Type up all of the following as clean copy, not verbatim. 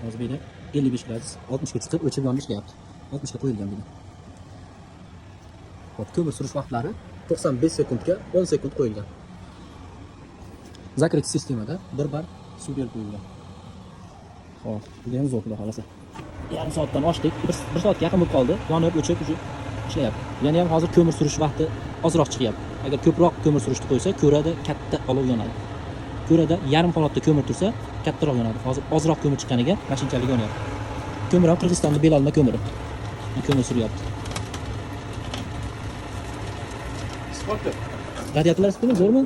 Hozir buyerda 55 gradus 60 ga chiqib o'chib yonib ishlayapti. 60 ga qo'yilgan buyerda. Hop, ko'mir surish vaqtlari 95 sekundga 10 sekund qo'yilgan. Zakrit sistemada bir bar suv berib qo'yilgan. Hop, bu ham zo'r xudo xolasa. Yarim soatdan ochdik. 1 soatga yaqin bo'lib qoldi. Yonib o'chib ishlayapti. Ya'ni ham hozir ko'mir surish vaqti ozroq chiqyapti. Agar ko'proq ko'mir surishni qo'ysa, ko'rada katta olov yonadi. Ko'rada yarim holatda ko'mir tursa, kattaroq yonadi. Hozir ozroq ko'mir chiqqaniga mashinchalik yonyapti. Ko'mir ham Qirg'izistonda Belalma ko'miri. Ko'mir suryapti. Spotda. Radiatorlar isitimi zo'rmi?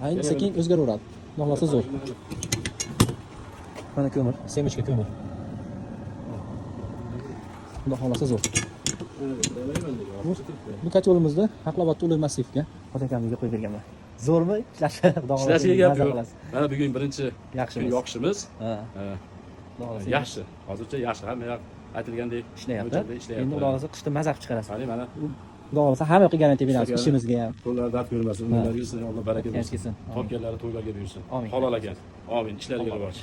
Ayni sekin o'zgaraveradi. Xohlasa zo'r. Mana ko'mir, semichka ko'mir. Xudo xolasa zo'r. Bu kacholimizda Haqlobodda ulug' massivga xotin-kamizga qo'yib berganman. Zo'rmi? Ishlashiga gap yo'q. Mana bugun birinchi yoqishimiz. Yaxshi. Hozircha yaxshi. Hamma yoq aytilgandek ishlayapti. Endi xudo xolasa qishda maza qilib chiqarasiz. Mana xudo xolasa hamma yoqqa garantiya beramiz ishimizga ham. Qo'llar dard ko'rmasin. Ular yursin, Alloh baraka bersin. Topganlari to'ylarga buyursin. Halol ekan. Amin. Ishlariga rivoj.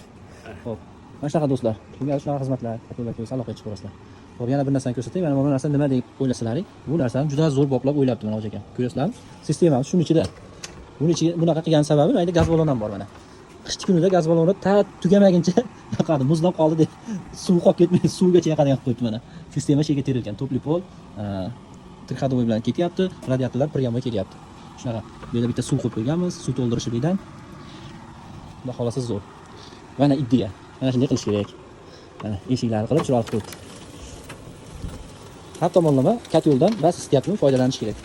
Xo'p. Mana shunaqa do'stlar. Bunga shunaqa xizmatlar, to'ylar ko'rsa aloqa qilib ko'rasizlar. Xo'p, yana bir narsani ko'rsatay. Mana bu narsa nima deb o'ylasalaring, bu narsani juda zo'r boplab o'ylabdi mana hoji aka. Ko'rasizlarmi? Sistemamiz shuning ichida. Buning ichiga bunaqa qilgan sababi mayda gaz balon ham bor mana. Qishki kunida gaz baloni tugamaguncha yoqadi, muzlab qoldi deb suv qolib ketmaydi, suvgacha yoqadigan qilib qo'yibdi mana. Sistema shega terilgan, topli pol, triходовой bilan ketyapti, radiatorlar прямой kelyapti. Shunaqa. Bu yerda bitta suv qo'yib qo'yganmiz, suv to'ldirishi bilan. Xudo xolasa zo'r. Mana idea. Mana shunday qilish kerak. Mana eshiklarni qilib chiroyli qilib qo'ydi. Har tomonlama kat yo'ldan gaz iste'molidan foydalanish kerak.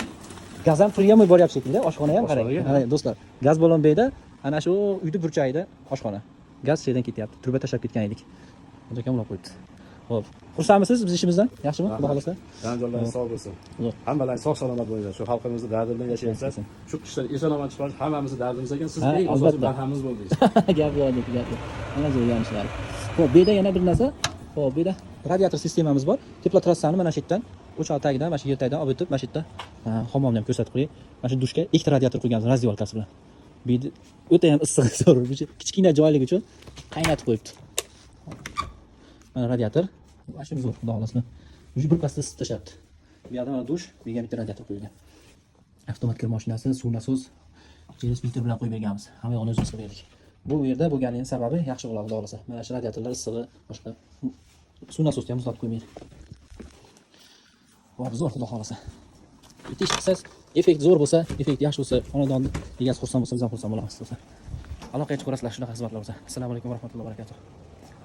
Gaz ham прямой boryapti shekilda, oshxona ham qarang. Mana do'stlar, gaz balon beyda ana shu uyni burchagida oshxona. Gaz şeydan ketyapti. Truba tashlab ketgan edik. Xudo kam olib qo'yibdi. Xo'p, xursandmisiz biz ishimizdan? Yaxshimi? Xudo xolasa. Janjollaringiz sog' bo'lsin. Hammalar sog' salomat bo'linglar. Shu xalqimizni dardi bilan yashayapsiz. Shu qishda eson-omon chiqish hammamizni dardimiz ekan. Siz eng asosiy barhamimiz bo'ldingiz. Gap yo'q, gap yo'q. Mana zo'rgan ishlar. Xo'p, bu yerda yana bir narsa. Xo'p, bu yerda radiator sistemamiz bor. Teplotrassani mana shu yerdan o'choq tagidan, mana shu yer tagidan olib o'tib, mana shu yerda hammomni ham ko'rsatib qo'ying. Mana shu dushga ikkita radiator qo'yganmiz razdivalkasi bilan. Bu yerda o'ta ham issiq zarur. Bu kichkina joylik uchun qaynatib qo'yibdi. Mana radiator. Mana shu zo'r, xudo xolasa. Uji bir pasda isitib tashlabdi. Bu yerda mana dush, bu yerga bitta radiator qo'yilgan. Avtomat kir mashinasi, suv nasos, cheres filtr bilan qo'yib berganmiz. Hamma yo'qni o'zimiz qilib berdik. Bu yerda bo'lganining sababi yaxshi bo'ladi, xudo xolasa. Mana shu radiatorlar issig'i, boshqa suv nasosni ham muzlatib qo'ymaydi. Voh, zo'r xudo xolasa. Bitta ish qilsangiz, effekt zo'r bo'lsa, effekt yaxshi bo'lsa, xonadonni egasi xursand bo'lsa, biz ham xursand bo'lamiz do'stlar. Aloqaga chiqib ko'rasizlar shunaqa xizmatlar bo'lsa. Assalomu alaykum va rahmatullohi va barakatuh.